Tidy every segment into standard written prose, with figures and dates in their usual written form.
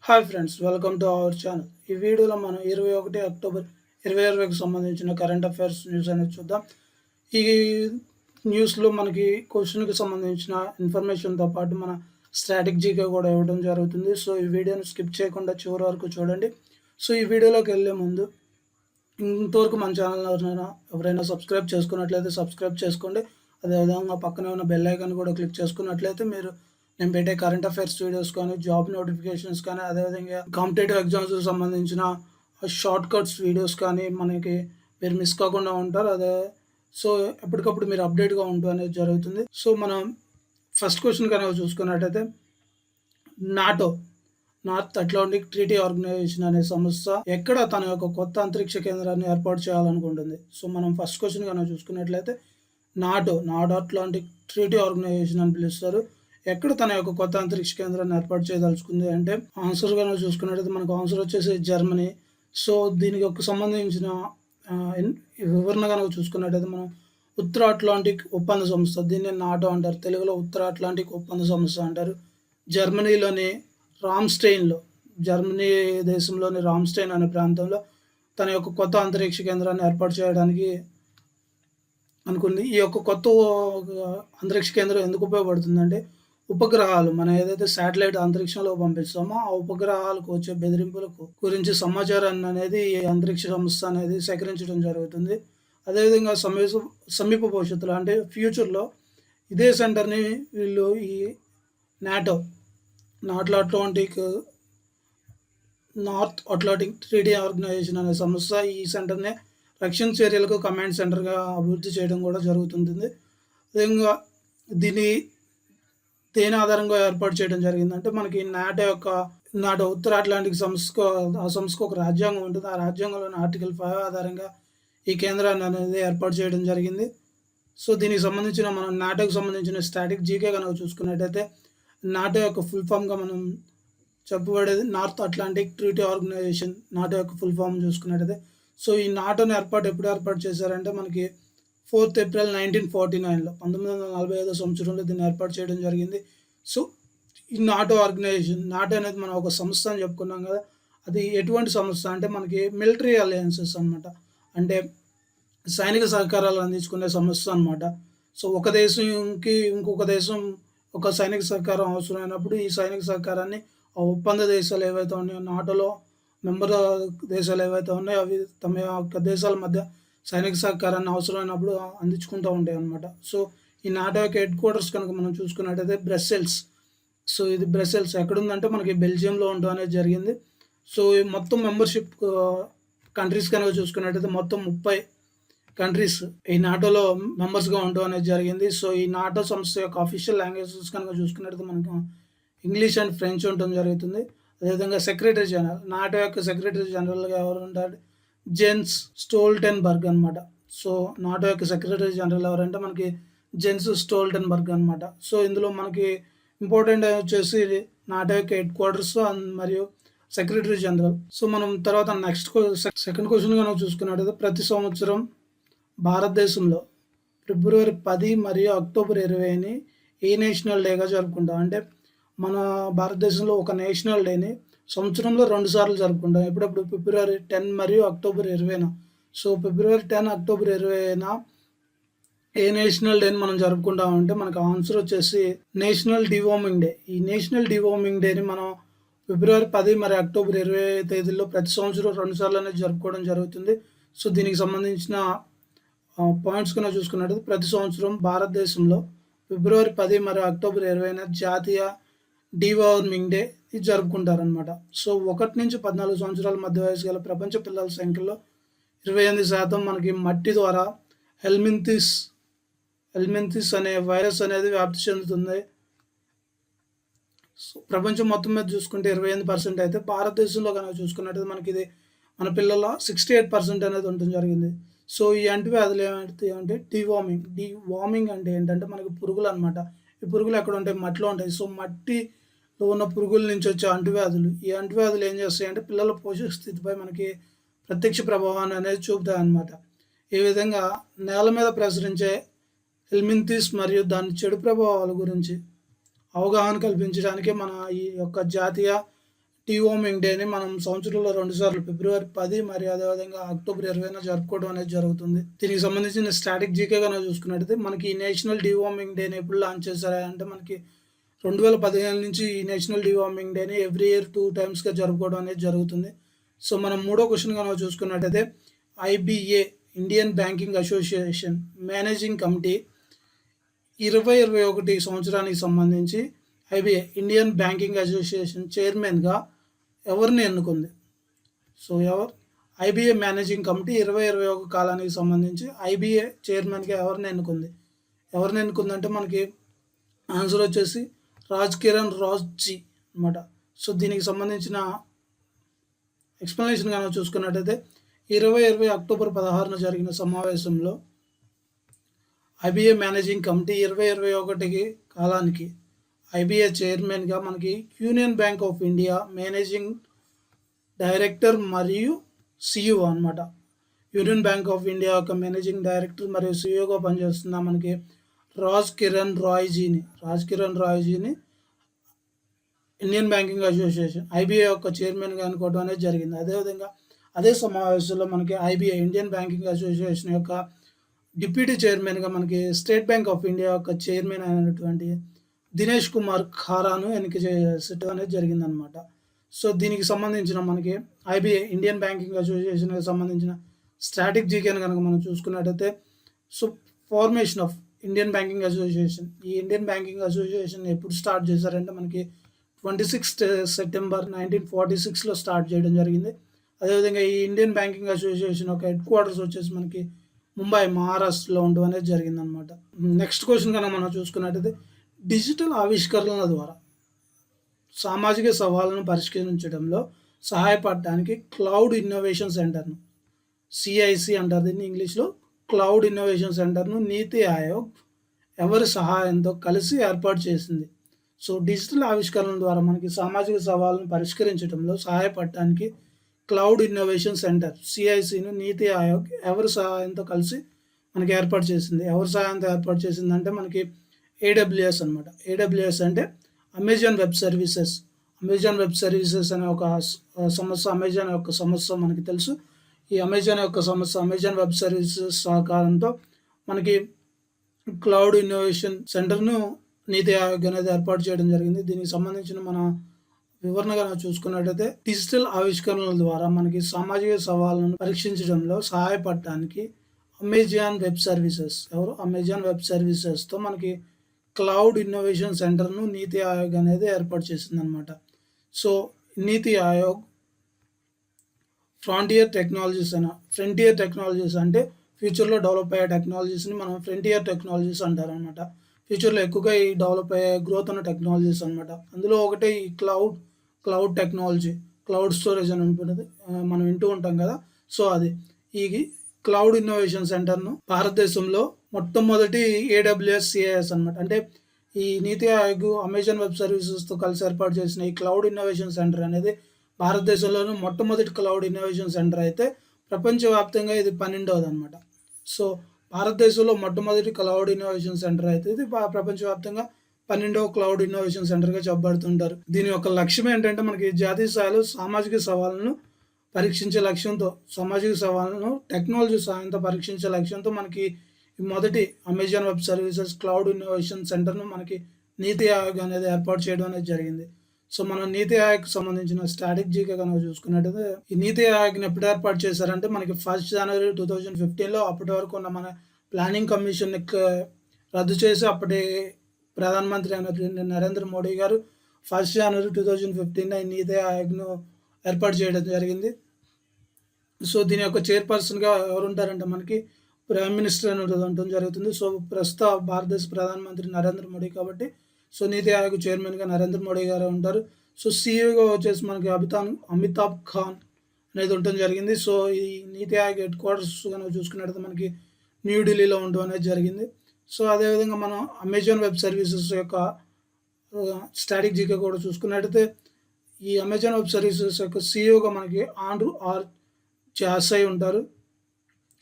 Hi friends, welcome to our channel. ఈ వీడియోలో మనం 21 అక్టోబర్ 2020కి సంబంధించిన కరెంట్ అఫైర్స్ న్యూస్ అనేది చూద్దాం. ఈ న్యూస్లో మనకి క్వశ్చన్కి సంబంధించిన ఇన్ఫర్మేషన్తో పాటు మన స్టాటిక్ జీకే కూడా ఇవ్వడం జరుగుతుంది. సో ఈ వీడియోని స్కిప్ చేయకుండా చివరి వరకు చూడండి. సో ఈ వీడియోలోకి వెళ్ళే ముందు ఇంతవరకు మన ఛానల్ ఎవరైనా సబ్స్క్రైబ్ చేసుకున్నట్లయితే సబ్స్క్రైబ్ చేసుకోండి. అదేవిధంగా పక్కనే ఉన్న బెల్ ఐకాన్ కూడా క్లిక్ చేసుకున్నట్లయితే నేను పెట్టే కరెంట్ అఫైర్స్ వీడియోస్ కానీ, జాబ్ నోటిఫికేషన్స్ కానీ, అదేవిధంగా కాంపిటేటివ్ ఎగ్జామ్స్కి సంబంధించిన షార్ట్ కట్స్ వీడియోస్ కానీ మీరు మిస్ కాకుండా ఉంటారు. సో ఎప్పటికప్పుడు మీరు అప్డేట్గా ఉంటూ అనేది జరుగుతుంది. సో మనం ఫస్ట్ క్వశ్చన్ కనుక చూసుకున్నట్టయితే, NATO north Atlantic treaty organisation అనే సంస్థ ఎక్కడ తన యొక్క కొత్త అంతరిక్ష కేంద్రాన్ని ఏర్పాటు చేయాలనుకుంటుంది. సో మనం ఫస్ట్ క్వశ్చన్ కనుక చూసుకున్నట్లయితే, నార్త్ అట్లాంటిక్ ట్రీటీ ఆర్గనైజేషన్ అని పిలుస్తారు. ఎక్కడ తన యొక్క కొత్త అంతరిక్ష కేంద్రాన్ని ఏర్పాటు చేయదలుచుకుంది అంటే, ఆన్సర్ కనుక చూసుకున్నట్టయితే మనకు ఆన్సర్ వచ్చేసి జర్మనీ. సో దీనికి ఒక సంబంధించిన వివరణ కనుక చూసుకున్నట్టయితే, మనం ఉత్తర అట్లాంటిక్ ఒప్పంద సంస్థ, దీన్ని నాటో అంటారు, తెలుగులో ఉత్తర అట్లాంటిక్ ఒప్పంద సంస్థ అంటారు. జర్మనీ దేశంలోని రామ్స్టైన్ అనే ప్రాంతంలో తన యొక్క కొత్త అంతరిక్ష కేంద్రాన్ని ఏర్పాటు చేయడానికి అనుకుంది. ఈ యొక్క కొత్త అంతరిక్ష కేంద్రం ఎందుకు ఉపయోగపడుతుందంటే, ఉపగ్రహాలు మనం ఏదైతే శాటిలైట్ అంతరిక్షంలో పంపిస్తామో ఆ ఉపగ్రహాలకు వచ్చే బెదిరింపులకు గురించి సమాచారాన్ని అనేది ఈ అంతరిక్ష సంస్థ అనేది సేకరించడం జరుగుతుంది. అదేవిధంగా సమీప భవిష్యత్తులో అంటే ఫ్యూచర్లో ఇదే సెంటర్ని వీళ్ళు ఈ నార్త్ అట్లాంటిక్ ట్రీటీ ఆర్గనైజేషన్ అనే సంస్థ ఈ సెంటర్ని రక్షణ చర్యలకు కమాండ్ సెంటర్గా అభివృద్ధి చేయడం కూడా జరుగుతుంది. అదేవిధంగా దేని ఆధారంగా ఏర్పాటు చేయడం జరిగిందంటే, మనకి నాటో ఉత్తర అట్లాంటిక్ సంస్థకు ఒక రాజ్యాంగం ఉంటుంది. ఆ రాజ్యాంగంలోని ఆర్టికల్ 5 ఆధారంగా ఈ కేంద్రాన్ని అనేది ఏర్పాటు చేయడం జరిగింది. సో దీనికి సంబంధించిన మనం నాటోకి సంబంధించిన స్టాటిక్ జీకే కనుక చూసుకున్నట్టయితే, నాటో యొక్క ఫుల్ ఫామ్గా మనం చెప్పబడేది North Atlantic treaty Organization. NATO యొక్క ఫుల్ ఫామ్ చూసుకున్నట్టయితే, సో ఈ నాటోని ఎప్పుడు ఏర్పాటు చేశారంటే, మనకి 4th ఏప్రిల్ 1949లో 1945 సంవత్సరంలో దీన్ని ఏర్పాటు చేయడం జరిగింది. సో ఈ నాటో అనేది మనం ఒక సంస్థ అని చెప్పుకున్నాం కదా, అది ఎటువంటి సంస్థ అంటే మనకి మిలిటరీ అలయన్సెస్ అనమాట, అంటే సైనిక సహకారాలు అందించుకునే సంస్థ అనమాట. సో ఒక దేశంకి ఇంకొక దేశం ఒక సైనిక సహకారం అవసరమైనప్పుడు ఈ సైనిక సహకారాన్ని ఆ ఒప్పంద దేశాలు ఏవైతే ఉన్నాయో, నాటోలో మెంబర్ దేశాలు ఏవైతే ఉన్నాయో అవి తమ యొక్క దేశాల మధ్య సైనిక సహకారాన్ని అవసరమైనప్పుడు అందించుకుంటూ ఉంటాయి అన్నమాట. సో ఈ నాటో యొక్క హెడ్ క్వార్టర్స్ కనుక మనం చూసుకున్నట్టయితే బ్రస్సెల్స్. సో ఇది బ్రస్సెల్స్ ఎక్కడుందంటే మనకి బెల్జియంలో ఉండడం అనేది జరిగింది. సో ఈ మొత్తం మెంబర్షిప్ కంట్రీస్ కనుక చూసుకున్నట్టయితే మొత్తం 30 కంట్రీస్ ఈ నాటోలో మెంబర్స్గా ఉండడం అనేది జరిగింది. సో ఈ నాటో సంస్థ యొక్క అఫీషియల్ లాంగ్వేజెస్ కనుక చూసుకున్నట్టయితే మనకు ఇంగ్లీష్ అండ్ ఫ్రెంచ్ ఉండడం జరుగుతుంది. అదేవిధంగా సెక్రటరీ జనరల్, నాటో యొక్క సెక్రటరీ జనరల్గా ఎవరు ఉంటారు? జెన్స్ స్టోల్టెన్బర్గ్ అనమాట. సో నాటో యొక్క సెక్రటరీ జనరల్ ఎవరంటే మనకి జెన్స్ స్టోల్టెన్బర్గ్ అనమాట. సో ఇందులో మనకి ఇంపార్టెంట్ వచ్చేసి నాటో యొక్క హెడ్ క్వార్టర్స్ మరియు సెక్రటరీ జనరల్. సో మనం తర్వాత సెకండ్ క్వశ్చన్ కనుక చూసుకున్నట్టయితే, ప్రతి సంవత్సరం భారతదేశంలో ఫిబ్రవరి 10 మరియు అక్టోబర్ 20ని ఏ నేషనల్ డేగా జరుపుకుంటాం అంటే, మన భారతదేశంలో ఒక నేషనల్ డేని సంవత్సరంలో 2 సార్లు జరుపుకుంటాం. ఎప్పుడప్పుడు ఫిబ్రవరి 10 మరియు అక్టోబర్ 20న. సో ఫిబ్రవరి 10, అక్టోబర్ 20న ఏ నేషనల్ డేని మనం జరుపుకుంటామంటే, మనకు ఆన్సర్ వచ్చేసి నేషనల్ డివార్మింగ్ డే. ఈ నేషనల్ డివార్మింగ్ డేని మనం ఫిబ్రవరి 10 మరియు అక్టోబర్ 20 తేదీల్లో ప్రతి సంవత్సరం 2 సార్లు అనేది జరుపుకోవడం జరుగుతుంది. సో దీనికి సంబంధించిన పాయింట్స్ కన్నా చూసుకున్నట్టయితే, ప్రతి సంవత్సరం భారతదేశంలో ఫిబ్రవరి 10 మరియు అక్టోబర్ 20న జాతీయ డివార్మింగ్ డే ఇది జరుపుకుంటారనమాట. సో 1 నుంచి 14 సంవత్సరాల మధ్య వయసు గల ప్రపంచ పిల్లల సంఖ్యలో 28% మనకి మట్టి ద్వారా హెల్మింథిస్ అనే వైరస్ అనేది వ్యాప్తి చెందుతుంది. సో ప్రపంచం మొత్తం మీద చూసుకుంటే 28% అయితే, భారతదేశంలో కనుక చూసుకున్నట్టయితే మనకి ఇది మన పిల్లల 68% అనేది ఉండడం జరిగింది. సో ఈ అంటువ్యాధులు ఏమంటే డివార్మింగ్ అంటే ఏంటంటే మనకి పురుగులు అనమాట. ఈ పురుగులు ఎక్కడ ఉంటాయి? మట్టిలో ఉంటాయి. సో మట్టిలో ఉన్న పురుగుల నుంచి వచ్చే అంటువ్యాధులు, ఈ అంటువ్యాధులు ఏం చేస్తాయంటే పిల్లల పోషక స్థితిపై మనకి ప్రత్యక్ష ప్రభావాన్ని అనేది చూపుతాయి అన్నమాట. ఈ విధంగా నేల మీద ప్రసరించే హెల్మింథిస్ మరియు దాని చెడు ప్రభావాల గురించి అవగాహన కల్పించడానికి మన ఈ యొక్క జాతీయ డీవార్మింగ్ డేని మనం సంవత్సరంలో 2 సార్లు ఫిబ్రవరి 10 మరియు అదేవిధంగా అక్టోబర్ 20న జరుపుకోవడం అనేది జరుగుతుంది. దీనికి సంబంధించిన స్టాటిక్ జీకే కనుక చూసుకున్నట్టయితే మనకి ఈ నేషనల్ డీవార్మింగ్ డేని ఎప్పుడు లాంచ్ చేశారు అంటే మనకి 2015 నుంచి ఈ నేషనల్ డీవార్మింగ్ డేని ఎవ్రీ ఇయర్ 2 టైమ్స్గా జరుపుకోవడం అనేది జరుగుతుంది. సో మనం మూడో క్వశ్చన్ కనుక చూసుకున్నట్టయితే IBA Indian Banking association managing committee 2021 సంవత్సరానికి సంబంధించి ఐబిఏ ఇండియన్ బ్యాంకింగ్ అసోసియేషన్ చైర్మన్గా ఎవరిని ఎన్నుకుంది? సో ఐబిఏ మేనేజింగ్ కమిటీ 2021 కాలానికి సంబంధించి ఐబిఏ చైర్మన్గా ఎవరిని ఎన్నుకుందంటే మనకి ఆన్సర్ వచ్చేసి రాజ్ కిరణ్ రాజ్జీ అనమాట. సో దీనికి సంబంధించిన ఎక్స్ప్లెనేషన్ కనుక చూసుకున్నట్టయితే 2020 అక్టోబర్ 16న జరిగిన సమావేశంలో ఐబిఏ మేనేజింగ్ కమిటీ 2021 కాలానికి ఐబిఏ చైర్మన్గా మనకి Union Bank of India managing director మరియు సిఇఓ అనమాట. యూనియన్ బ్యాంక్ ఆఫ్ ఇండియా యొక్క మేనేజింగ్ డైరెక్టర్ మరియు సిఇఓగా పనిచేస్తున్న మనకి రాజ్ కిరణ్ రాయ్జీని ఇండియన్ బ్యాంకింగ్ అసోసియేషన్ ఐబిఏ యొక్క చైర్మన్గా అనుకోవడం అనేది జరిగింది. అదేవిధంగా అదే సమావేశంలో మనకి ఐబిఏ ఇండియన్ బ్యాంకింగ్ అసోసియేషన్ యొక్క డిప్యూటీ చైర్మన్గా మనకి స్టేట్ బ్యాంక్ ఆఫ్ ఇండియా యొక్క చైర్మన్ అయినటువంటి దినేష్ కుమార్ ఖారాను ఎన్నిక చేసేటం అనేది జరిగిందనమాట. సో దీనికి సంబంధించిన మనకి ఐబిఏ ఇండియన్ బ్యాంకింగ్ అసోసియేషన్కి సంబంధించిన స్టాటిక్ జీకేని కనుక మనం చూసుకున్నట్టయితే so formation of Indian Banking association, ఈ ఇండియన్ బ్యాంకింగ్ అసోసియేషన్ ఎప్పుడు స్టార్ట్ చేశారంటే మనకి 26 సెప్టెంబర్ 1946లో స్టార్ట్ చేయడం జరిగింది. అదేవిధంగా ఈ ఇండియన్ బ్యాంకింగ్ అసోసియేషన్ యొక్క హెడ్ క్వార్టర్స్ వచ్చేసి మనకి ముంబై, మహారాష్ట్రలో ఉండడం అనేది జరిగిందనమాట. నెక్స్ట్ క్వశ్చన్ కనుక మనం చూసుకున్నట్టయితే డిజిటల్ ఆవిష్కరణల ద్వారా సామాజిక సవాళ్ళను పరిష్కరించడంలో సహాయపడడానికి క్లౌడ్ ఇన్నోవేషన్ సెంటర్ను సిఐసి అంటారు దీన్ని ఇంగ్లీష్లో. క్లౌడ్ ఇన్నోవేషన్ సెంటర్ను నీతి ఆయోగ్ ఎవరి సహాయంతో కలిసి ఏర్పాటు చేసింది? సో డిజిటల్ ఆవిష్కరణల ద్వారా మనకి సామాజిక సవాళ్ళను పరిష్కరించడంలో సహాయపడటానికి క్లౌడ్ ఇన్నోవేషన్ సెంటర్ సిఐసిను నీతి ఆయోగ్ ఎవరి సహాయంతో కలిసి మనకి ఏర్పాటు చేసింది? ఎవరి సహాయంతో ఏర్పాటు చేసిందంటే మనకి ఏడబ్ల్యూఎస్ అనమాట. ఏడబ్ల్యూఎస్ అంటే అమెజాన్ వెబ్ సర్వీసెస్ అనే ఒక సంస్థ, అమెజాన్ యొక్క సంస్థ మనకి తెలుసు. ఈ అమెజాన్ యొక్క సంస్థ అమెజాన్ వెబ్ సర్వీసెస్ సహకారంతో మనకి క్లౌడ్ ఇన్నోవేషన్ సెంటర్ను నీతి ఆయోగ్ అనేది ఏర్పాటు చేయడం జరిగింది. దీనికి సంబంధించిన మన వివరణగా చూసుకున్నట్టయితే డిజిటల్ ఆవిష్కరణల ద్వారా మనకి సామాజిక సవాళ్ళను పరీక్షించడంలో సహాయపడటానికి అమెజాన్ వెబ్ సర్వీసెస్తో మనకి క్లౌడ్ ఇన్నోవేషన్ సెంటర్ను నీతి ఆయోగ్ అనేది ఏర్పాటు చేసిందనమాట. సో నీతి ఆయోగ్ ఫ్రంటియర్ టెక్నాలజీస్ అంటే ఫ్యూచర్లో డెవలప్ అయ్యే టెక్నాలజీస్ని మనం ఫ్రంటియర్ టెక్నాలజీస్ అంటారు అనమాట. ఫ్యూచర్లో ఎక్కువగా ఈ డెవలప్ అయ్యే గ్రోత్ ఉన్న టెక్నాలజీస్ అనమాట. అందులో ఒకటే ఈ క్లౌడ్ టెక్నాలజీ, క్లౌడ్ స్టోరేజ్ అని ఉంటుంది, మనం వింటూ ఉంటాం కదా. సో అది ఈ క్లౌడ్ ఇన్నోవేషన్ సెంటర్ను భారతదేశంలో మొట్టమొదటి ఏడబ్ల్యూఎస్ సిఐఎస్ అనమాట. అంటే ఈ నీతి ఆయోగ్ అమెజాన్ వెబ్ సర్వీసెస్తో కలిసి ఏర్పాటు చేసిన ఈ క్లౌడ్ ఇన్నోవేషన్ సెంటర్ అనేది భారతదేశంలోనూ మొట్టమొదటి క్లౌడ్ ఇన్నోవేషన్ సెంటర్ అయితే ప్రపంచవ్యాప్తంగా ఇది 12వది అనమాట. సో భారతదేశంలో మొట్టమొదటి క్లౌడ్ ఇన్నోవేషన్ సెంటర్ అయితే ఇది ప్రపంచవ్యాప్తంగా 12వ క్లౌడ్ ఇన్నోవేషన్ సెంటర్గా చెప్పబడుతుంటారు. దీని యొక్క లక్ష్యం ఏంటంటే మనకి జాతీయ స్థాయిలో సామాజిక సవాళ్ళను పరీక్షించే లక్ష్యంతో, సామాజిక సవాళ్ళను టెక్నాలజీ సహాయంతో పరీక్షించే లక్ష్యంతో మనకి మొదటి Amazon web services cloud innovation సెంటర్ను మనకి నీతి ఆయోగ్ అనేది ఏర్పాటు చేయడం అనేది జరిగింది. సో మనం నీతి ఆయోగ్కి సంబంధించిన స్ట్రాటజీగా కనుక చూసుకున్నట్టయితే ఈ నీతి ఆయోగ్ని ఎప్పుడు ఏర్పాటు చేశారంటే మనకి 1 జనవరి 2015లో అప్పటి వరకు ఉన్న మన ప్లానింగ్ కమిషన్ రద్దు చేసి అప్పటి ప్రధానమంత్రి అయినటువంటి నరేంద్ర మోడీ గారు 1 జనవరి 2015 ఈ నీతి ఆయోగ్ను ఏర్పాటు చేయడం జరిగింది. సో దీని యొక్క చైర్పర్సన్గా ఎవరు ఉంటారంటే మనకి ప్రైమ్ మినిస్టర్ అనేది ఉండటం జరుగుతుంది. సో ప్రస్తుత భారతదేశ ప్రధానమంత్రి నరేంద్ర మోడీ కాబట్టి సో నీతి ఆయోగ్ చైర్మన్గా నరేంద్ర మోడీ గారు ఉంటారు. సో సీఈఓగా వచ్చేసి మనకి అమితాబ్ ఖాన్ అనేది ఉండటం జరిగింది. సో ఈ నీతి ఆయోగ్ హెడ్ క్వార్టర్స్ కనుక చూసుకున్నట్టయితే మనకి న్యూఢిల్లీలో ఉండడం అనేది జరిగింది. సో అదేవిధంగా మనం అమెజాన్ వెబ్ సర్వీసెస్ యొక్క స్టాటిక్ జీకే కూడా చూసుకున్నట్టయితే ఈ అమెజాన్ వెబ్ సర్వీసెస్ యొక్క సీఈఓగా మనకి ఆండ్రూ ఆర్ జాసై ఉంటారు.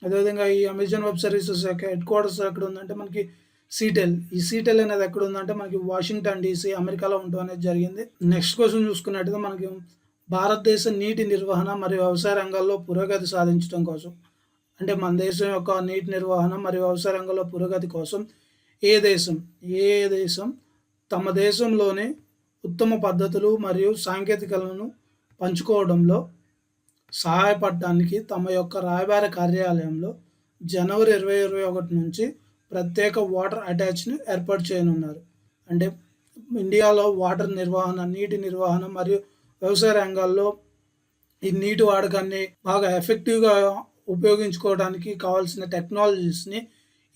అదేవిధంగా ఈ అమెజాన్ వెబ్ సర్వీసెస్ యొక్క హెడ్ క్వార్టర్స్ ఎక్కడ ఉందంటే మనకి సీటెల్. ఈ సీటెల్ అనేది ఎక్కడ ఉందంటే మనకి వాషింగ్టన్ DC అమెరికాలో ఉండడం అనేది జరిగింది. నెక్స్ట్ క్వశ్చన్ చూసుకున్నట్టయితే మనకి భారతదేశ నీటి నిర్వహణ మరియు వ్యవసాయ రంగాల్లో పురోగతి సాధించడం కోసం, అంటే మన దేశం యొక్క నీటి నిర్వహణ మరియు వ్యవసాయ రంగంలో పురోగతి కోసం ఏ దేశం ఏ దేశం తమ దేశంలోనే ఉత్తమ పద్ధతులు మరియు సాంకేతికలను పంచుకోవడంలో సహాయపడడానికి తమ యొక్క రాయబార కార్యాలయంలో జనవరి 2021 నుంచి ప్రత్యేక వాటర్ అటాచ్‌ని ఏర్పాటు చేయనున్నారు. అంటే ఇండియాలో వాటర్ నిర్వహణ, నీటి నిర్వహణ మరియు వ్యవసాయ రంగాల్లో ఈ నీటి వాడకాన్ని బాగా ఎఫెక్టివ్‌గా ఉపయోగించుకోవడానికి కావాల్సిన టెక్నాలజీస్‌ని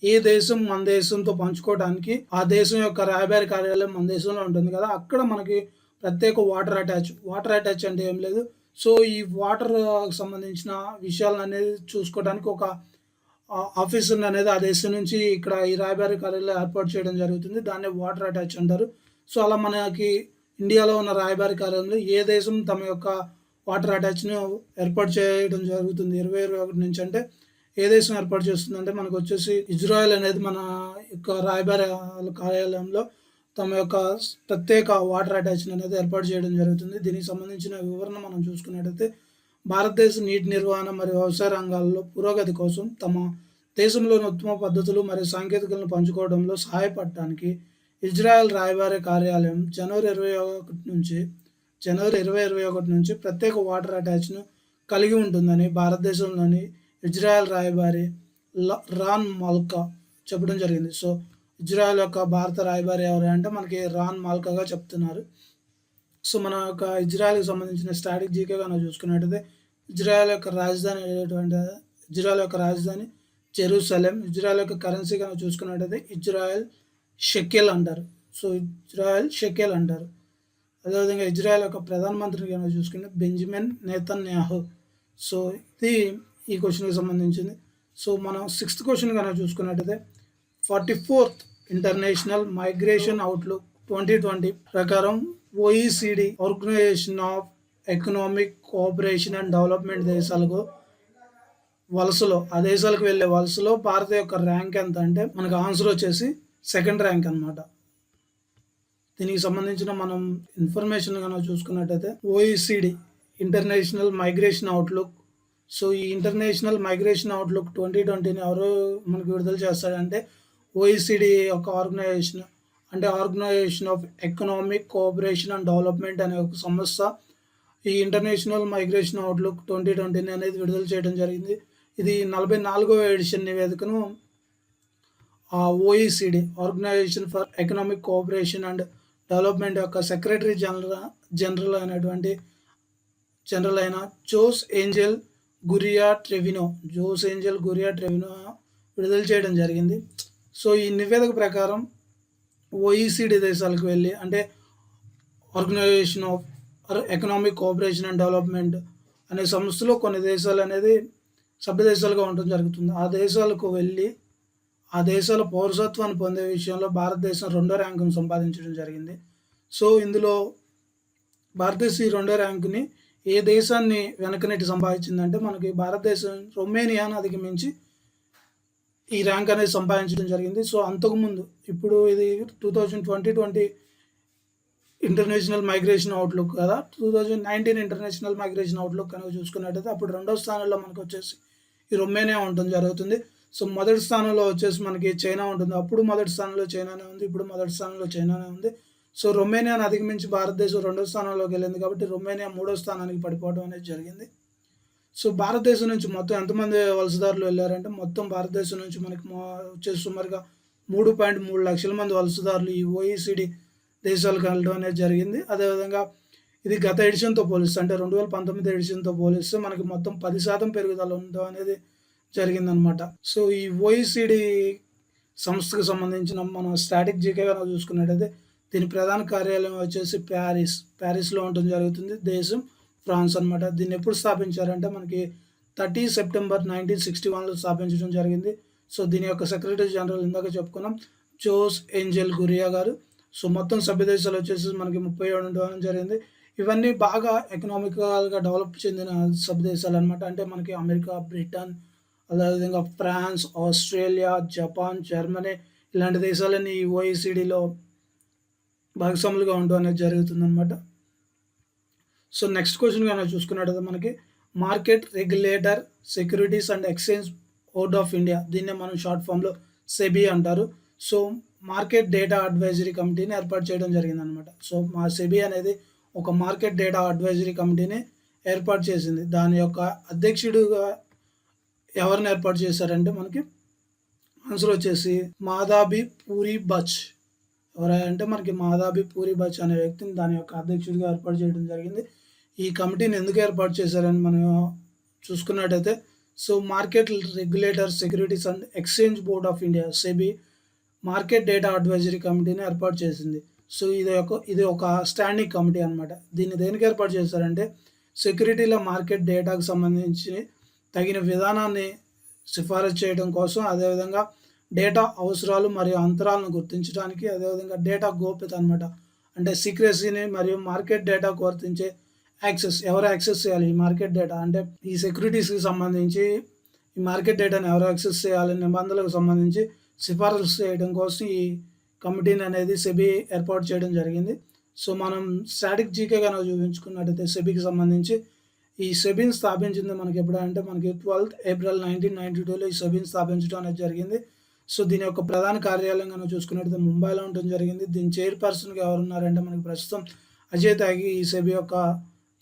ఏ దేశం మన దేశంతో పంచుకోవడానికి ఆ దేశం యొక్క రాయబారి కార్యాలయం మన దేశంలో ఉంటుంది కదా! అక్కడ మనకి ప్రత్యేక వాటర్ అటాచ్ అంటే ఏం లేదు. సో, ఈ వాటర్ సంబంధించిన విషయాలనేది చూసుకోవడానికి ఒక ఆఫీసర్‌ని అనేది ఆ దేశం నుంచి ఇక్కడ ఈ రాయబారి కార్యాలయం ఏర్పాటు చేయడం జరుగుతుంది. దాన్నే వాటర్ అటాచ్ అంటారు. సో, అలా మనకి ఇండియాలో ఉన్న రాయబారి కార్యాలయంలో ఏ దేశం తమ యొక్క వాటర్ అటాచ్‌ని ఏర్పాటు చేయడం జరుగుతుంది 2021 నుంచి అంటే ఏ దేశం ఏర్పాటు చేస్తుందంటే మనకొచ్చేసి ఇజ్రాయెల్ అనేది మన యొక్క రాయబారి కార్యాలయంలో తమ యొక్క ప్రత్యేక వాటర్ అటాచ్‌ని అనేది ఏర్పాటు చేయడం జరుగుతుంది. దీనికి సంబంధించిన వివరణ మనం చూసుకున్నట్టయితే భారతదేశ నీటి నిర్వహణ మరియు వ్యవసాయ రంగాల్లో పురోగతి కోసం తమ దేశంలోని ఉత్తమ పద్ధతులు మరియు సాంకేతికలను పంచుకోవడంలో సహాయపడటానికి ఇజ్రాయెల్ రాయబారి కార్యాలయం జనవరి 2021 నుంచి ప్రత్యేక వాటర్ అటాచ్‌ను కలిగి ఉంటుందని భారతదేశంలోని ఇజ్రాయెల్ రాయబారి రాన్ మాల్కా చెప్పడం జరిగింది. సో, ఇజ్రాయెల్ యొక్క భారత రాయబారి ఎవరు అంటే మనకి రాన్ మాల్కాగా చెప్తున్నారు. సో, మన యొక్క ఇజ్రాయెల్‌కి సంబంధించిన స్టాటిక్ జీకే గనక చూసుకున్నట్టయితే ఇజ్రాయెల్ యొక్క రాజధాని జెరూసలేం. ఇజ్రాయెల్ యొక్క కరెన్సీ గనక చూసుకున్నట్టయితే ఇజ్రాయెల్ షెకెల్ అంటారు. సో, ఇజ్రాయెల్ షెకెల్ అంటారు. అదేవిధంగా ఇజ్రాయెల్ యొక్క ప్రధానమంత్రి గనక చూసుకుంటే బెంజమిన్ నెతన్యాహు. సో, ఇది ఈ క్వెషన్‌కి సంబంధించింది. సో, మనం 6థ్ క్వెషన్ గనక చూసుకున్నట్టయితే 44th ఇంటర్నేషనల్ మైగ్రేషన్ అవుట్‌లుక్ 2020 ప్రకారం OECD organisation of economic cooperation and development దేశాలకు ఆ దేశాలకు వెళ్ళే వలసలో భారత యొక్క ర్యాంక్ ఎంత అంటే మనకు ఆన్సర్ వచ్చేసి సెకండ్ ర్యాంక్ అనమాట. దీనికి సంబంధించిన మనం ఇన్ఫర్మేషన్ కనుక చూసుకున్నట్టయితే OECD international migration outlook. So, ఈ ఇంటర్నేషనల్ మైగ్రేషన్ అవుట్లుక్ 2020ని ఎవరు మనకు విడుదల చేస్తాడంటే ఓఈసీడీ యొక్క organisation of economic cooperation and development అనే ఒక సంస్థ ఈ ఇంటర్నేషనల్ మైగ్రేషన్ అవుట్లుక్ 2020 అనేది విడుదల చేయడం జరిగింది. ఇది 44వ ఎడిషన్ నివేదికను OECD organisation for economic cooperation and development యొక్క సెక్రటరీ జనరల్ అయిన జోస్ ఏంజెల్ గురియా ట్రెవినో విడుదల చేయడం జరిగింది. సో, ఈ నివేదిక ప్రకారం ఓఈసీడీ దేశాలకు వెళ్ళి అంటే organisation of economic cooperation and development అనే సంస్థలో కొన్ని దేశాలు అనేది సభ్య దేశాలుగా ఉండడం జరుగుతుంది. ఆ దేశాలకు వెళ్ళి ఆ దేశాల పౌరసత్వాన్ని పొందే విషయంలో భారతదేశం 2వ ర్యాంకును సంపాదించడం జరిగింది. సో, ఇందులో భారతదేశం ఈ 2వ ర్యాంకుని ఏ దేశాన్ని వెనకనెట్టి సంపాదించిందంటే మనకి భారతదేశం రొమేనియాను అధిగమించి ఈ ర్యాంక్ అనేది సంపాదించడం జరిగింది. సో, అంతకుముందు ఇప్పుడు ఇది 2020 ఇంటర్నేషనల్ మైగ్రేషన్ అవుట్లుక్ కదా, 2019 ఇంటర్నేషనల్ మైగ్రేషన్ అవుట్లుక్ కనుక చూసుకున్నట్టయితే అప్పుడు 2వ స్థానంలో మనకు వచ్చేసి ఈ రొమేనియా ఉండడం జరుగుతుంది. సో, మొదటి స్థానంలో వచ్చేసి మనకి చైనా ఉంటుంది. అప్పుడు మొదటి స్థానంలో చైనానే ఉంది, ఇప్పుడు మొదటి స్థానంలో చైనానే ఉంది. సో, రొమేనియాను అధిగమించి భారతదేశం 2వ స్థానంలోకి వెళ్ళింది కాబట్టి రొమేనియా 3వ స్థానానికి పడిపోవడం అనేది జరిగింది. సో, భారతదేశం నుంచి మొత్తం ఎంతమంది వలసదారులు వెళ్ళారంటే మొత్తం భారతదేశం నుంచి మనకి వచ్చేసి సుమారుగా 3.3 లక్షల మంది వలసదారులు ఈ ఓఈసీడీ దేశాలకు వెళ్ళడం అనేది జరిగింది. అదేవిధంగా ఇది గత ఎడిషన్తో పోలిస్తే అంటే 2019 ఎడిషన్తో పోలిస్తే మనకి మొత్తం 10% పెరుగుదల ఉండడం అనేది జరిగిందనమాట. సో, ఈ ఓఈసీడీ సంస్థకు సంబంధించిన మనం స్టాటిక్ జీకే కనుక చూసుకున్నట్టయితే దీని ప్రధాన కార్యాలయం వచ్చేసి ప్యారిస్లో ఉండడం జరుగుతుంది. దేశం ఫ్రాన్స్ అనమాట. దీన్ని ఎప్పుడు స్థాపించారంటే మనకి 30 సెప్టెంబర్ 1961లో స్థాపించడం జరిగింది. సో, దీని యొక్క సెక్రటరీ జనరల్ ఇందాక చెప్పుకున్నాం జోస్ ఏంజెల్ గురియా గారు. సో, మొత్తం సభ్య దేశాలు వచ్చేసి మనకి 37 ఉండడం జరిగింది. ఇవన్నీ బాగా ఎకనామికల్గా డెవలప్ చెందిన సభ్య దేశాలు అనమాట. అంటే మనకి అమెరికా, బ్రిటన్, అదేవిధంగా ఫ్రాన్స్, ఆస్ట్రేలియా, జపాన్, జర్మనీ ఇలాంటి దేశాలన్నీ ఈ ఓఈసీడీలో భాగస్వాములుగా ఉండడం అనేది జరుగుతుందన్నమాట. సో నెక్స్ట్ క్వెషన్ గనక చూసుకున్నట్టయితే మనకి market regulator securities and exchange board of India, దీన్నే మనం షార్ట్ ఫామ్‌లో సెబీ అంటారు. సో మార్కెట్ డేటా అడ్వైజరీ కమిటీని ఏర్పాటు చేయడం జరిగిందనమాట. సో మా సెబీ అనేది ఒక మార్కెట్ డేటా అడ్వైజరీ కమిటీని ఏర్పాటు చేసింది. దాని యొక్క అధ్యక్షుడిగా ఎవరిని ఏర్పాటు చేశారంటే మనకి ఆన్సర్ వచ్చేసి మాధాబి పూరి బచ్. ఎవరంటే మనకి మాధాబి పూరి బచ్ అనే వ్యక్తిని దాని యొక్క అధ్యక్షుడిగా ఏర్పాటు చేయడం జరిగింది. ఈ కమిటీని ఎందుకు ఏర్పాటు చేశారని మనం చూసుకున్నట్టయితే, so market regulator securities and exchange board of India SEBI market data advisory కమిటీని ఏర్పాటు చేసింది. సో ఇది ఒక స్టాండింగ్ కమిటీ అనమాట. దీన్ని దేనికి ఏర్పాటు చేశారంటే సెక్యూరిటీల మార్కెట్ డేటాకు సంబంధించి తగిన విధానాన్ని సిఫారసు చేయడం కోసం, అదేవిధంగా డేటా అవసరాలు మరియు అంతరాలను గుర్తించడానికి, అదేవిధంగా డేటా గోప్యత అనమాట. అంటే సీక్రెసీని మరియు మార్కెట్ డేటాకు వర్తించే యాక్సెస్, ఎవరు యాక్సెస్ చేయాలి ఈ మార్కెట్ డేటా, అంటే ఈ సెక్యూరిటీస్కి సంబంధించి ఈ మార్కెట్ డేటాని ఎవరు యాక్సెస్ చేయాలి నిబంధనలకు సంబంధించి సిఫారసు చేయడం కోసం ఈ కమిటీని అనేది సెబీ ఏర్పాటు చేయడం జరిగింది. సో మనం స్టాటిక్ జీకే కనుక చూపించుకున్నట్టయితే సెబీకి సంబంధించి ఈ సెబీని స్థాపించింది మనకి ఎప్పుడంటే మనకి 12th ఏప్రిల్ 1992లో ఈ సెబీని స్థాపించడం అనేది జరిగింది. సో దీని యొక్క ప్రధాన కార్యాలయం కనుక చూసుకున్నట్టయితే ముంబైలో ఉండడం జరిగింది. దీని చైర్పర్సన్గా ఎవరున్నారంటే మనకి ప్రస్తుతం అజయ్ త్యాగి ఈ సెబీ యొక్క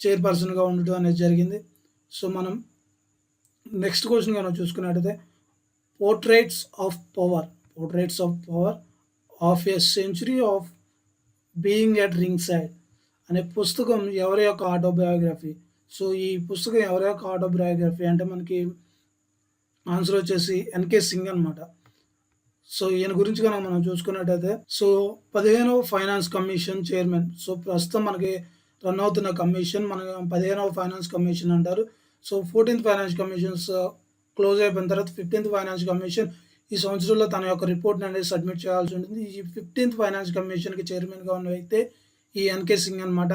చైర్పర్సన్గా ఉండటం అనేది జరిగింది. సో మనం నెక్స్ట్ క్వశ్చన్ కనుక చూసుకున్నట్టయితే portraits of power of a century of being at ring side అనే పుస్తకం ఎవరి యొక్క ఆటోబయోగ్రఫీ. సో ఈ పుస్తకం ఎవరి యొక్క ఆటోబయోగ్రఫీ అంటే మనకి ఆన్సర్ వచ్చేసి ఎన్కే సింగ్ అనమాట. సో ఈయన గురించి కనుక మనం చూసుకున్నట్టయితే, సో 15వ ఫైనాన్స్ కమిషన్ చైర్మన్. సో ప్రస్తుతం మనకి రన్ అవుతున్న కమిషన్ మన 15వ ఫైనాన్స్ కమిషన్ అంటారు. So 14th finance commissions close అయిపోయిన తర్వాత 15th ఫైనాన్స్ కమిషన్ ఈ సంవత్సరంలో తన యొక్క రిపోర్ట్ని అనేది సబ్మిట్ చేయాల్సి ఉంటుంది. ఈ 15th ఫైనాన్స్ కమిషన్కి చైర్మన్గా ఉన్న వ్యక్తే ఈ ఎన్కే సింగ్ అనమాట.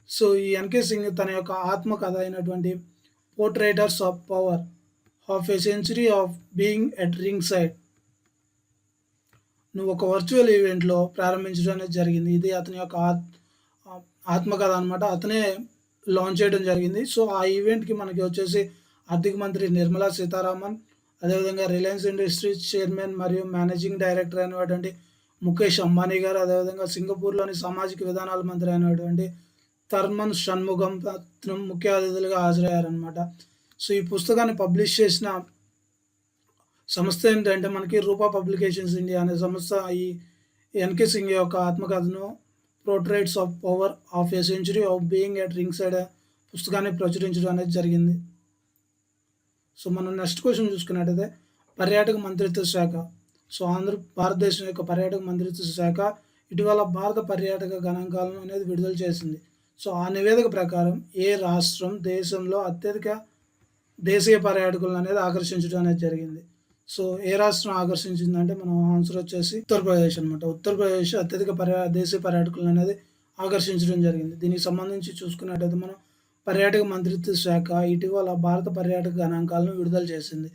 సో ఈ ఎన్కే సింగ్ తన యొక్క ఆత్మకథ అయినటువంటి portraits of power of a century of being at ringside నువ్వు ఒక వర్చువల్ ఈవెంట్లో ప్రారంభించడం అనేది జరిగింది. ఇది అతని యొక్క ఆత్మకథ అనమాట. అతనే లాంచ్ చేయడం జరిగింది. సో ఆ ఈవెంట్కి మనకి వచ్చేసి ఆర్థిక మంత్రి నిర్మలా సీతారామన్, అదేవిధంగా రిలయన్స్ ఇండస్ట్రీస్ చైర్మన్ మరియు మేనేజింగ్ డైరెక్టర్ అయినటువంటి ముఖేష్ అంబానీ గారు, అదేవిధంగా సింగపూర్లోని సామాజిక విధానాల మంత్రి అయినటువంటి థర్మన్ షణ్ముగం ముఖ్య అతిథులుగా హాజరయ్యారనమాట. సో ఈ పుస్తకాన్ని పబ్లిష్ చేసిన సంస్థ ఏంటంటే మనకి రూపా పబ్లికేషన్స్ ఇండియా అనే సంస్థ ఈ ఎన్కే సింగ్ యొక్క ఆత్మకథను portraits of power of a century of being at ringside పుస్తకాన్ని ప్రచురించడం అనేది జరిగింది. సో మనం నెక్స్ట్ క్వశ్చన్ చూసుకున్నట్టయితే పర్యాటక మంత్రిత్వ శాఖ. సో భారతదేశం యొక్క పర్యాటక మంత్రిత్వ శాఖ ఇటీవల భారత పర్యాటక గణాంకాలను అనేది విడుదల చేసింది. సో ఆ నివేదిక ప్రకారం ఏ రాష్ట్రం దేశంలో అత్యధిక దేశీయ పర్యాటకులను అనేది ఆకర్షించడం అనేది జరిగింది. సో ఏ రాష్ట్రం ఆకర్షించిందంటే మనం ఆన్సర్ వచ్చేసి ఉత్తరప్రదేశ్ అనమాట. ఉత్తరప్రదేశ్ అత్యధిక దేశీయ పర్యాటకులను అనేది ఆకర్షించడం జరిగింది. దీనికి సంబంధించి చూసుకున్నట్టయితే మనం పర్యాటక మంత్రిత్వ శాఖ ఇటీవల భారత పర్యాటక గణాంకాలను విడుదల చేసింది.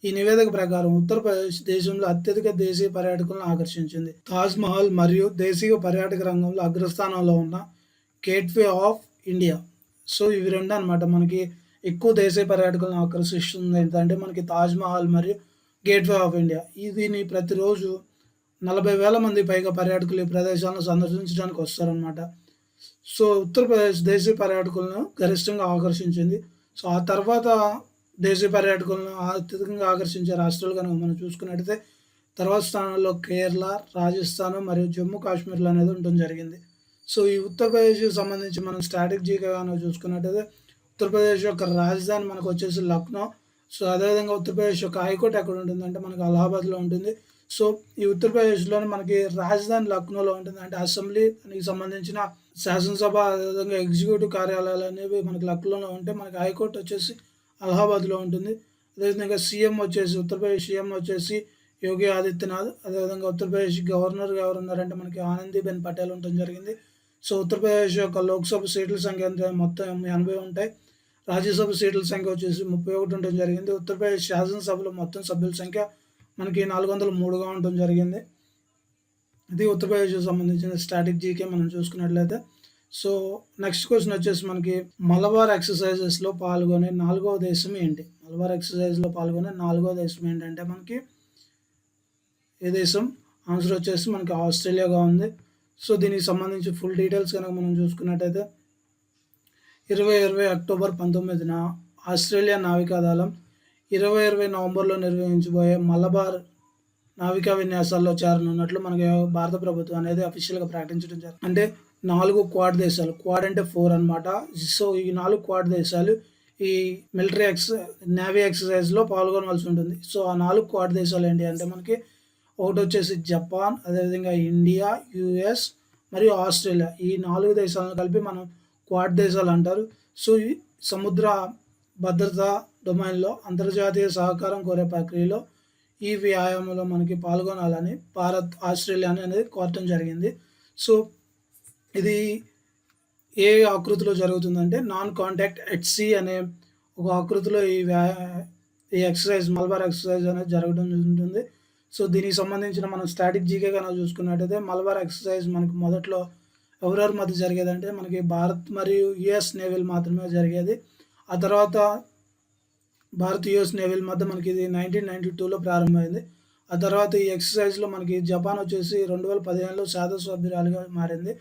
ఈ నివేదిక ప్రకారం ఉత్తరప్రదేశ్ దేశంలో అత్యధిక దేశీయ పర్యాటకులను ఆకర్షించింది. తాజ్ మహల్ మరియు దేశీయ పర్యాటక రంగంలో అగ్రస్థానంలో ఉన్న గేట్వే ఆఫ్ ఇండియా. సో ఇవి రెండు అనమాట మనకి ఎక్కువ దేశీయ పర్యాటకులను ఆకర్షిస్తుంది. ఏంటంటే మనకి తాజ్ మహల్ మరియు గేట్వే ఆఫ్ ఇండియా. దీన్ని ప్రతిరోజు 40,000 మంది పైగా పర్యాటకులు ఈ ప్రదేశాలను సందర్శించడానికి వస్తారనమాట. సో ఉత్తరప్రదేశ్ దేశీయ పర్యాటకులను గరిష్టంగా ఆకర్షించింది. సో ఆ తర్వాత దేశీయ పర్యాటకులను అత్యధికంగా ఆకర్షించే రాష్ట్రాలు కనుక మనం చూసుకున్నట్టయితే తర్వాత స్థానంలో కేరళ, రాజస్థాన్ మరియు జమ్మూ కాశ్మీర్లు అనేది ఉండడం జరిగింది. సో ఈ ఉత్తరప్రదేశ్కి సంబంధించి మనం స్ట్రాటజీగా కనుక చూసుకున్నట్టయితే ఉత్తరప్రదేశ్ యొక్క రాజధాని మనకు వచ్చేసి లక్నో. సో అదేవిధంగా ఉత్తరప్రదేశ్ యొక్క హైకోర్టు ఎక్కడ ఉంటుందంటే మనకి అలహాబాద్లో ఉంటుంది. సో ఈ ఉత్తరప్రదేశ్లోని మనకి రాజధాని లక్నోలో ఉంటుంది. అంటే అసెంబ్లీ దానికి సంబంధించిన శాసనసభ, అదేవిధంగా ఎగ్జిక్యూటివ్ కార్యాలయాలు అనేవి మనకి లక్నోలో ఉంటే మనకి హైకోర్టు వచ్చేసి అలహాబాద్లో ఉంటుంది. అదేవిధంగా ఉత్తరప్రదేశ్ సీఎం వచ్చేసి యోగి ఆదిత్యనాథ్. అదేవిధంగా ఉత్తరప్రదేశ్ గవర్నర్గా ఎవరు ఉన్నారంటే మనకి ఆనందీబెన్ పటేల్ ఉండడం జరిగింది. సో ఉత్తరప్రదేశ్ యొక్క లోక్సభ సీట్ల సంఖ్య మొత్తం 80 ఉంటాయి. రాజ్యసభ సీట్ల సంఖ్య వచ్చేసి 31 ఉండడం జరిగింది. ఉత్తరప్రదేశ్ శాసనసభలో మొత్తం సభ్యుల సంఖ్య మనకి 403గా ఉండడం జరిగింది. ఇది ఉత్తరప్రదేశ్కి సంబంధించిన స్టాటిక్ జీకే మనం చూసుకున్నట్లయితే. సో నెక్స్ట్ క్వశ్చన్ వచ్చేసి మనకి మలబార్ ఎక్సర్సైజెస్లో పాల్గొనే 4వ దేశం ఏంటి? మలబార్ ఎక్సర్సైజ్లో పాల్గొనే 4వ దేశం ఏంటంటే మనకి ఏ దేశం? ఆన్సర్ వచ్చేసి మనకి ఆస్ట్రేలియాగా ఉంది. సో దీనికి సంబంధించి ఫుల్ డీటెయిల్స్ కనుక మనం చూసుకున్నట్టయితే 2020 అక్టోబర్ 19న ఆస్ట్రేలియా నావికాదళం 2020 నవంబర్లో నిర్వహించబోయే మలబార్ నావికా విన్యాసాల్లో చేరనున్నట్లు మనకి భారత ప్రభుత్వం అనేది అఫీషియల్గా ప్రకటించడం జరిగింది. అంటే 4 క్వాడ్ దేశాలు, క్వాడ్ అంటే 4 అనమాట. సో ఈ 4 క్వాడ్ దేశాలు ఈ మిలిటరీ నేవీ ఎక్సర్సైజ్లో పాల్గొనవలసి ఉంటుంది. సో ఆ 4 క్వాడ్ దేశాలు ఏంటి అంటే మనకి ఒకటి వచ్చేసి జపాన్, అదేవిధంగా ఇండియా, యుఎస్ మరియు ఆస్ట్రేలియా. ఈ 4 దేశాలను కలిపి మనం క్వాడ్ దేశాలు అంటారు. సో ఈ సముద్ర భద్రతా డొమైన్లో అంతర్జాతీయ సహకారం కోరే ప్రక్రియలో ఈ వ్యాయామంలో మనకి పాల్గొనాలని భారత్ ఆస్ట్రేలియా అనేది కోరటం జరిగింది. సో ఇది ఏ ఆకృతిలో జరుగుతుందంటే నాన్ కాంటాక్ట్ ఎట్ సీ అనే ఒక ఆకృతిలో ఈ ఎక్సర్సైజ్ మలబార్ ఎక్సర్సైజ్ అనేది జరగడం ఉంటుంది. సో దీనికి సంబంధించిన మనం స్టాటిక్ జీకే కనుక చూసుకున్నట్టయితే మలబార్ ఎక్సర్సైజ్ మనకి మొదట్లో ఎవరెవరి మధ్య జరిగేదంటే మనకి భారత్ మరియు యుఎస్ నేవీలు మాత్రమే జరిగేది. ఆ తర్వాత భారత్ యుఎస్ నేవీల మధ్య మనకి ఇది 1992లో ప్రారంభమైంది. ఆ తర్వాత ఈ ఎక్సర్సైజ్లో మనకి జపాన్ వచ్చేసి 2015లో శాశ్వత సభ్యురాలుగా మారింది.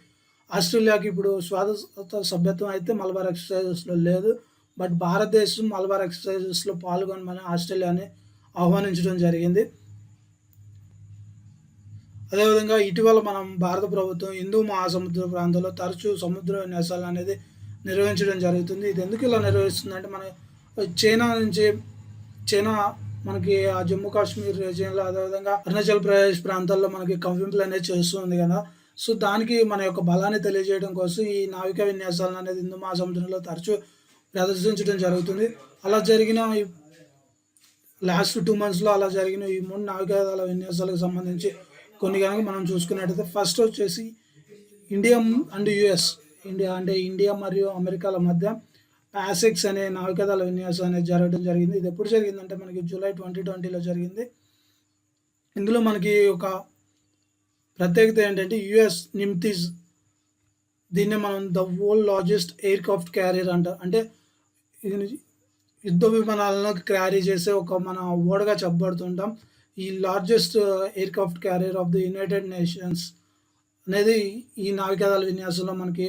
ఆస్ట్రేలియాకి ఇప్పుడు శాశ్వత సభ్యత్వం అయితే మలబార్ ఎక్సర్సైజెస్లో లేదు. బట్ భారతదేశం మలబార్ ఎక్సర్సైజెస్లో పాల్గొనమని ఆస్ట్రేలియాని ఆహ్వానించడం జరిగింది. అదేవిధంగా ఇటీవల మనం భారత ప్రభుత్వం హిందూ మహాసముద్ర ప్రాంతంలో తరచూ సముద్ర విన్యాసాలు అనేది నిర్వహించడం జరుగుతుంది. ఇది ఎందుకు ఇలా నిర్వహిస్తుందంటే మన చైనా మనకి ఆ జమ్మూ కాశ్మీర్ రీజియన్లో, అదేవిధంగా అరుణాచల్ ప్రదేశ్ ప్రాంతాల్లో మనకి కవ్వింపులు అనేది చేస్తుంది కదా. సో దానికి మన యొక్క బలాన్ని తెలియజేయడం కోసం ఈ నావికా విన్యాసాలను అనేది హిందూ మహాసముద్రంలో తరచూ ప్రదర్శించడం జరుగుతుంది. అలా జరిగిన లాస్ట్ 2 monthsలో అలా జరిగిన ఈ 3 నావికాదళ విన్యాసాలకు సంబంధించి కొన్ని కనుక మనం చూసుకున్నట్టయితే ఫస్ట్ వచ్చేసి ఇండియా అండ్ యుఎస్, ఇండియా మరియు అమెరికాల మధ్య పాసెక్స్ అనే నావికాదళ విన్యాసం అనేది జరగడం జరిగింది. ఇది ఎప్పుడు జరిగిందంటే మనకి జూలై 2020లో జరిగింది. ఇందులో మనకి ఒక ప్రత్యేకత ఏంటంటే యుఎస్ నిమ్తిజ్, దీన్నే మనం the world largest air craft carrier అంటారు. అంటే యుద్ధ విమానాలను క్యారీ చేసే ఒక మన ఓడగా చెప్పబడుతుంటాం. ఈ largest air craft carrier of the United nations అనేది ఈ నావికాదళ విన్యాసంలో మనకి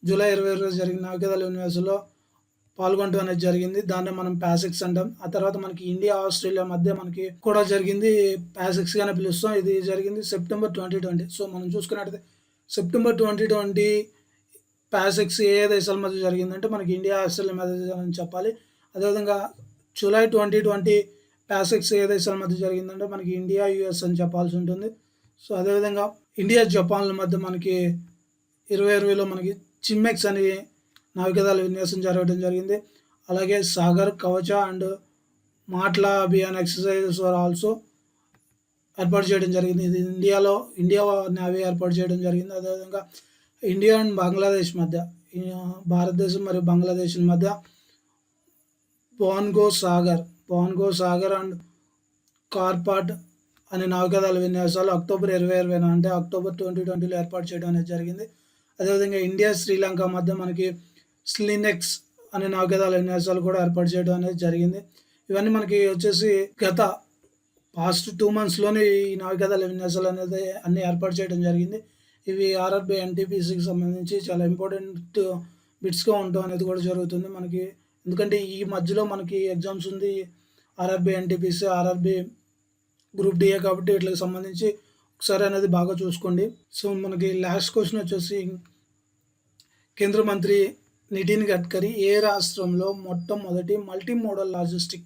జూలై 20 జరిగిన నావికాదళ విన్యాసంలో పాల్గొనడం అనేది జరిగింది. దాన్ని మనం పాసెక్స్ అంటాం. ఆ తర్వాత మనకి ఇండియా ఆస్ట్రేలియా మధ్య మనకి కూడా జరిగింది, పాసెక్స్ గానే పిలుస్తాం. ఇది జరిగింది సెప్టెంబర్ 2020. సో మనం చూసుకున్నట్టయితే సెప్టెంబర్ 2020 పాసెక్స్ ఏ దేశాల మధ్య జరిగిందంటే మనకి ఇండియా ఆస్ట్రేలియా మధ్య అని చెప్పాలి. అదేవిధంగా జూలై 2020 పాసెక్స్ ఏ దేశాల మధ్య జరిగిందంటే మనకి ఇండియా యుఎస్ అని చెప్పాల్సి ఉంటుంది. సో అదేవిధంగా ఇండియా జపాన్ల మధ్య మనకి 2020లో మనకి చిమ్మెక్స్ అని నావికాదళ విన్యాసం జరగడం జరిగింది. అలాగే సాగర్, కవచ అండ్ మాట్లా అభియాన్ ఎక్సర్సైజెస్ వర్ ఆల్సో ఏర్పాటు చేయడం జరిగింది. ఇది ఇండియా నేవీ ఏర్పాటు చేయడం జరిగింది. అదేవిధంగా ఇండియా అండ్ బంగ్లాదేశ్ మధ్య, భారతదేశం మరియు బంగ్లాదేశ్ మధ్య బాన్గో సాగర్ అండ్ కార్పాట్ అనే నావికాదళ విన్యాసాలు అక్టోబర్ 2020 అంటే అక్టోబర్ 2020లో ఏర్పాటు చేయడం అనేది జరిగింది. అదేవిధంగా ఇండియా శ్రీలంక మధ్య మనకి స్లినెక్స్ అనే నావికాదళ విన్యాసాలు కూడా ఏర్పాటు చేయడం అనేది జరిగింది. ఇవన్నీ మనకి వచ్చేసి గత పాస్ట్ 2 monthsలోనే ఈ నావికాదళ విన్యాసాలు అనేది అన్ని ఏర్పాటు చేయడం జరిగింది. ఇవి ఆర్ఆర్బి ఎన్టీపీసీకి సంబంధించి చాలా ఇంపార్టెంట్ బిట్స్గా ఉండడం అనేది కూడా జరుగుతుంది మనకి. ఎందుకంటే ఈ మధ్యలో మనకి ఎగ్జామ్స్ ఉంది, RRB NTPC, RRB group D, కాబట్టి వీటికి సంబంధించి ఒకసారి అనేది బాగా చూసుకోండి. సో మనకి లాస్ట్ క్వశ్చన్ వచ్చేసి కేంద్ర మంత్రి నితిన్ గడ్కరీ ఏ రాష్ట్రంలో మొట్టమొదటి multi modal logistic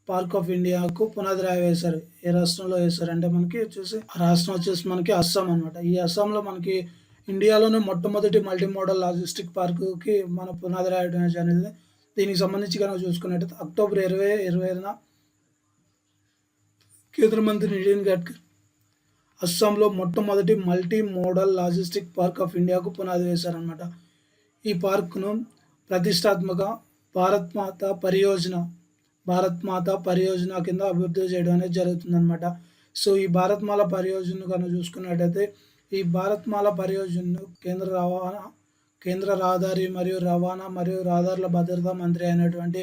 park of ఇండియాకు పునాది రాయి వేశారు? ఏ రాష్ట్రంలో వేశారంటే మనకి వచ్చేసి రాష్ట్రం వచ్చేసి మనకి అస్సాం అనమాట. ఈ అస్సాంలో మనకి ఇండియాలోనే మొట్టమొదటి మల్టీ మోడల్ లాజిస్టిక్ పార్కుకి మన పునాది రాయడం అనేది. దీనికి సంబంధించి కనుక చూసుకున్నట్టయితే అక్టోబర్ 2020న కేంద్ర మంత్రి నితిన్ గడ్కరీ అస్సాంలో మొట్టమొదటి multi modal logistic park of ఇండియాకు పునాది వేశారనమాట. ఈ పార్కును ప్రతిష్టాత్మక భారత్ మాత పరియోజన కింద అభివృద్ధి చేయడం అనేది జరుగుతుందన్నమాట. సో ఈ భారత్మాల పరియోజన కనుక చూసుకున్నట్టయితే ఈ భారత్మాల పరియోజనను కేంద్ర రహదారి మరియు రవాణా మరియు రహదారుల భద్రతా మంత్రి అయినటువంటి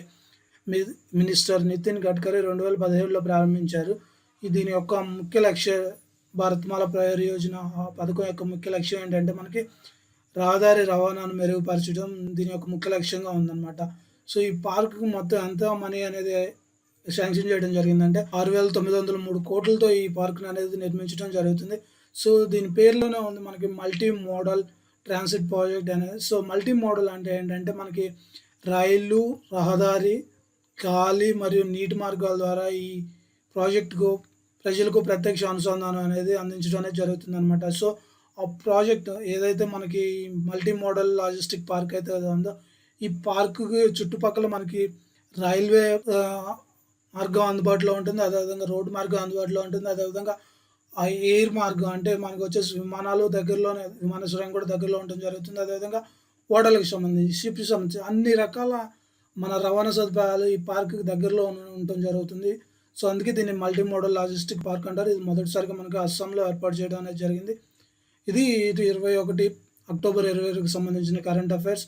మి మినిస్టర్ నితిన్ గడ్కరీ 2017లో ప్రారంభించారు. దీని యొక్క ముఖ్య లక్ష్య భారత్మాల పరియోజన పథకం యొక్క ముఖ్య లక్ష్యం ఏంటంటే మనకి రహదారి రవాణాను మెరుగుపరచడం దీని యొక్క ముఖ్య లక్ష్యంగా ఉందన్నమాట. సో, ఈ పార్క్‌కి మొత్తం ఎంత మనీ అనేది శాంక్షన్ చేయడం జరిగిందంటే 6,903 కోట్లతో ఈ పార్క్‌ని అనేది నిర్మించడం జరుగుతుంది. సో, దీని పేరులోనే ఉంది మనకి మల్టీ మోడల్ ట్రాన్సిట్ ప్రాజెక్ట్ అనేది. సో, మల్టీ మోడల్ అంటే ఏంటంటే మనకి రైలు, రహదారి, గాలి మరియు నీటి మార్గాల ద్వారా ఈ ప్రాజెక్ట్‌కు ప్రజలకు ప్రత్యక్ష అనుసంధానం అనేది అందించడం అనేది జరుగుతుందనమాట. సో, ఆ ప్రాజెక్ట్ ఏదైతే మనకి మల్టీ మోడల్ లాజిస్టిక్ పార్క్ అయితే ఉందో, ఈ పార్క్‌కి చుట్టుపక్కల మనకి రైల్వే మార్గం అందుబాటులో ఉంటుంది. అదేవిధంగా రోడ్డు మార్గం అందుబాటులో ఉంటుంది. అదేవిధంగా ఎయిర్ మార్గం అంటే మనకొచ్చేసి విమానాలు దగ్గరలోనే విమానాశ్రయం కూడా దగ్గరలో ఉండడం జరుగుతుంది. అదేవిధంగా ఓడలకు సంబంధించి, షిప్‌కి సంబంధించి అన్ని రకాల మన రవాణా సదుపాయాలు ఈ పార్క్‌కి దగ్గరలో ఉండటం జరుగుతుంది. సో, అందుకే దీన్ని మల్టీ మోడల్ లాజిస్టిక్ పార్క్ అంటారు. ఇది మొదటిసారిగా మనకి అస్సాంలో ఏర్పాటు చేయడం అనేది జరిగింది. ఇది 21 అక్టోబర్ 2020కి సంబంధించిన కరెంట్ అఫైర్స్.